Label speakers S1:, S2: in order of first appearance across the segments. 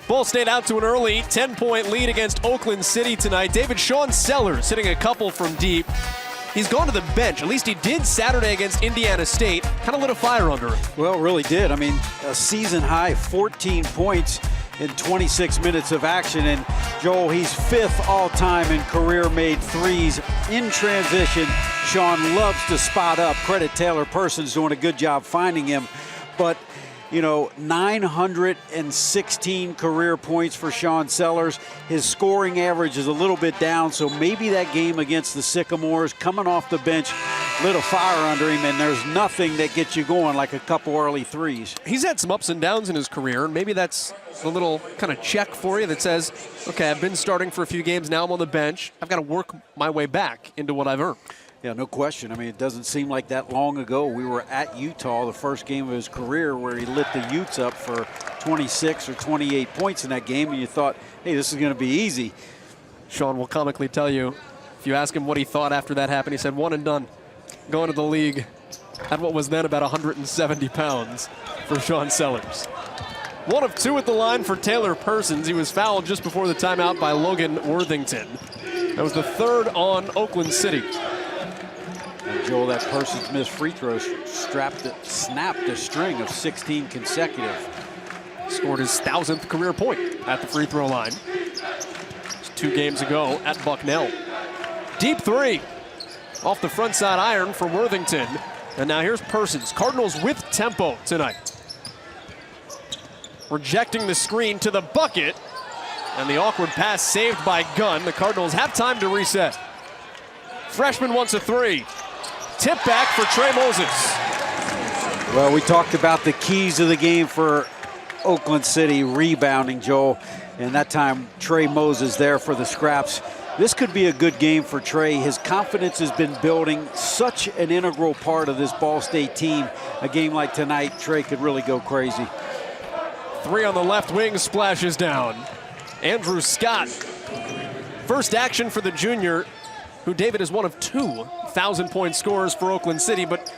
S1: Ball State out to an early 10-point lead against Oakland City tonight. David, Sean Sellers hitting a couple from deep. He's gone to the bench. At least he did Saturday against Indiana State. Kind of lit a fire under him.
S2: Well, really did. I mean, a season high 14 points in 26 minutes of action. And Joel, he's 5th all-time in career-made threes in transition. Sean loves to spot up. Credit Taylor Persons doing a good job finding him. But, you know, 916 career points for Sean Sellers. His scoring average is a little bit down, so maybe that game against the Sycamores, coming off the bench, lit a fire under him, and there's nothing that gets you going like a couple early threes.
S1: He's had some ups and downs in his career, and maybe that's a little kind of check for you that says, okay, I've been starting for a few games, now I'm on the bench. I've got to work my way back into what I've earned.
S2: Yeah, no question. I mean, it doesn't seem like that long ago. We were at Utah, the first game of his career, where he lit the Utes up for 26 or 28 points in that game, and you thought, hey, this is going to be easy.
S1: Sean will comically tell you, if you ask him what he thought after that happened, he said, one and done. Going to the league at what was then about 170 pounds for Sean Sellers. 1 of 2 at the line for Taylor Persons. He was fouled just before the timeout by Logan Worthington. That was the 3rd on Oakland City.
S2: And Joel, that Persons missed free throws snapped a string of 16 consecutive.
S1: Scored his 1,000th career point at the free throw line. Just 2 games ago at Bucknell. Deep 3 off the front side iron for Worthington. And now here's Persons. Cardinals with tempo tonight. Rejecting the screen to the bucket. And the awkward pass saved by Gunn. The Cardinals have time to reset. Freshman wants a 3. Tip back for Trey Moses.
S2: Well, we talked about the keys of the game for Oakland City rebounding, Joel. And that time, Trey Moses there for the scraps. This could be a good game for Trey. His confidence has been building. Such an integral part of this Ball State team. A game like tonight, Trey could really go crazy.
S1: 3 on the left wing, splashes down. Andrew Scott. First action for the junior, who, David, is one of 2 1,000-point scorers for Oakland City, but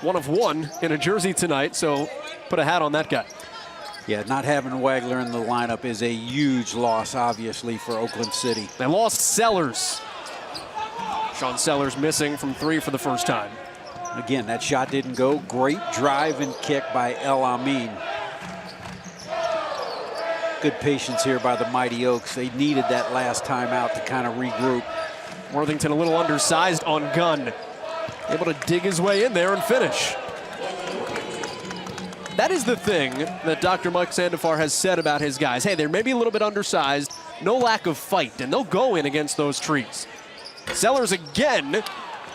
S1: 1 of 1 in a jersey tonight, so put a hat on that guy.
S2: Yeah, not having Wagler in the lineup is a huge loss, obviously, for Oakland City.
S1: They lost Sellers. Sean Sellers missing from 3 for the first time.
S2: Again, that shot didn't go. Great drive and kick by El Amin. Good patience here by the Mighty Oaks. They needed that last timeout to kind of regroup.
S1: Worthington a little undersized on Gunn. Able to dig his way in there and finish. That is the thing that Dr. Mike Sandefur has said about his guys. Hey, they're maybe a little bit undersized, no lack of fight, and they'll go in against those trees. Sellers again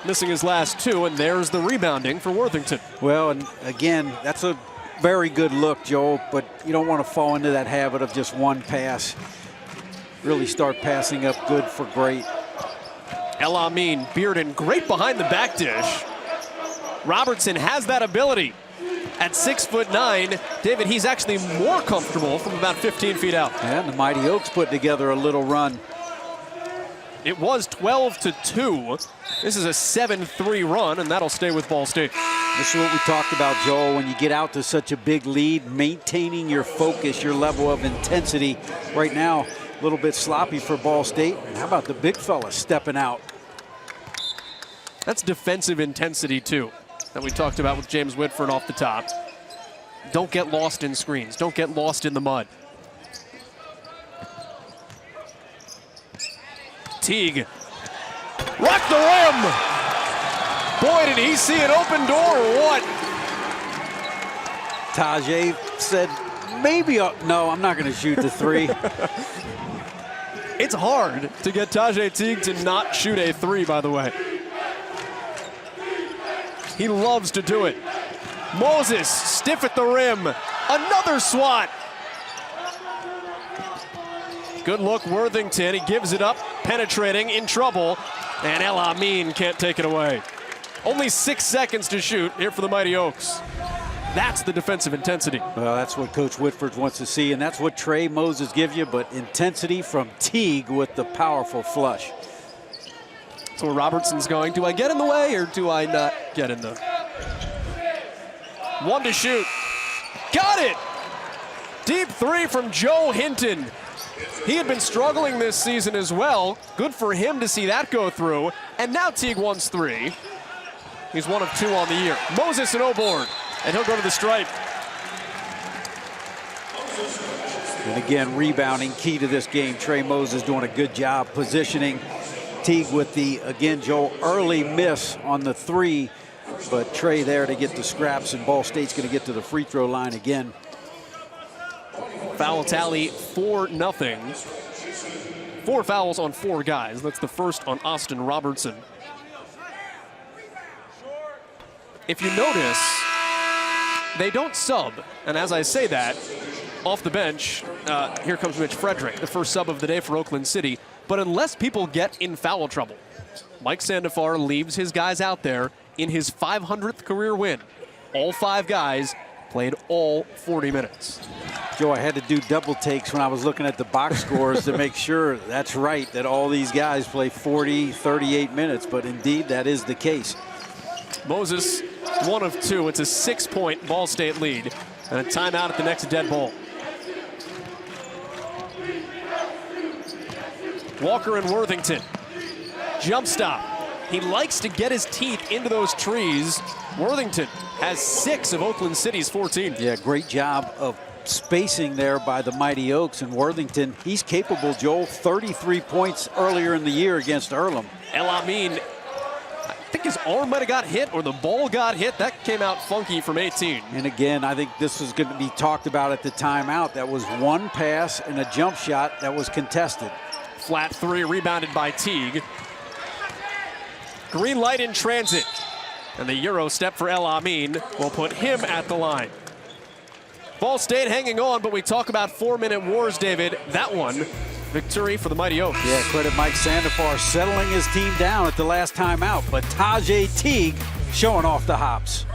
S1: missing his last 2, and there's the rebounding for Worthington.
S2: Well, and again, that's a very good look, Joel, but you don't want to fall into that habit of just one pass. Really start passing up good for great.
S1: El Amin, Bearden, great behind the back dish. Robertson has that ability. At 6'9", David, he's actually more comfortable from about 15 feet out.
S2: And the Mighty Oaks put together a little run.
S1: It was 12-2. This is a 7-3 run, and that'll stay with Ball State.
S2: This is what we talked about, Joel. When you get out to such a big lead, maintaining your focus, your level of intensity. Right now, a little bit sloppy for Ball State. And how about the big fella stepping out?
S1: That's defensive intensity, too, that we talked about with James Whitford off the top. Don't get lost in screens. Don't get lost in the mud. Teague. Rock the rim! Boy, did he see an open door or what?
S2: Tajay said, maybe, no, I'm not going to shoot the 3.
S1: It's hard to get Tajay Teague to not shoot a 3, by the way. He loves to do it. Moses, stiff at the rim. Another swat. Good look, Worthington. He gives it up, penetrating, in trouble. And El Amin can't take it away. Only 6 seconds to shoot here for the Mighty Oaks. That's the defensive intensity.
S2: Well, that's what Coach Whitford wants to see, and that's what Trey Moses gives you, but intensity from Teague with the powerful flush.
S1: That's where Robertson's going. Do I get in the way or do I not get in the... 1 to shoot. Got it! Deep three from Joe Hinton. He had been struggling this season as well. Good for him to see that go through. And now Teague wants three. He's 1 of 2 on the year. Moses and Oborn, and he'll go to the stripe.
S2: And again, rebounding, key to this game. Trey Moses doing a good job positioning Teague with the, again, Joe, early miss on the three, but Trey there to get the scraps, and Ball State's going to get to the free throw line again.
S1: Foul tally 4-0. 4 fouls on 4 guys. That's the first on Austin Robertson. If you notice, they don't sub, and as I say that, off the bench, here comes Mitch Frederick, the first sub of the day for Oakland City. But unless people get in foul trouble, Mike Sandefar leaves his guys out there in his 500th career win. All 5 guys played all 40 minutes.
S2: Joe, I had to do double takes when I was looking at the box scores to make sure that's right, that all these guys play 40, 38 minutes, but indeed that is the case.
S1: Moses, 1 of 2. It's a 6-point Ball State lead, and a timeout at the next dead ball. Walker and Worthington. Jump stop. He likes to get his teeth into those trees. Worthington has 6 of Oakland City's 14.
S2: Yeah, great job of spacing there by the Mighty Oaks, and Worthington, he's capable, Joel, 33 points earlier in the year against Earlham.
S1: El Amin, I think his arm might have got hit or the ball got hit. That came out funky from 18.
S2: And again, I think this was going to be talked about at the timeout. That was 1 pass and a jump shot that was contested.
S1: Flat 3 rebounded by Teague. Green light in transit. And the Euro step for El Amin will put him at the line. Ball State hanging on, but we talk about 4-minute wars, David. That one, victory for the Mighty Oaks.
S2: Yeah, credit Mike Sandefar settling his team down at the last timeout, but Tajay Teague showing off the hops.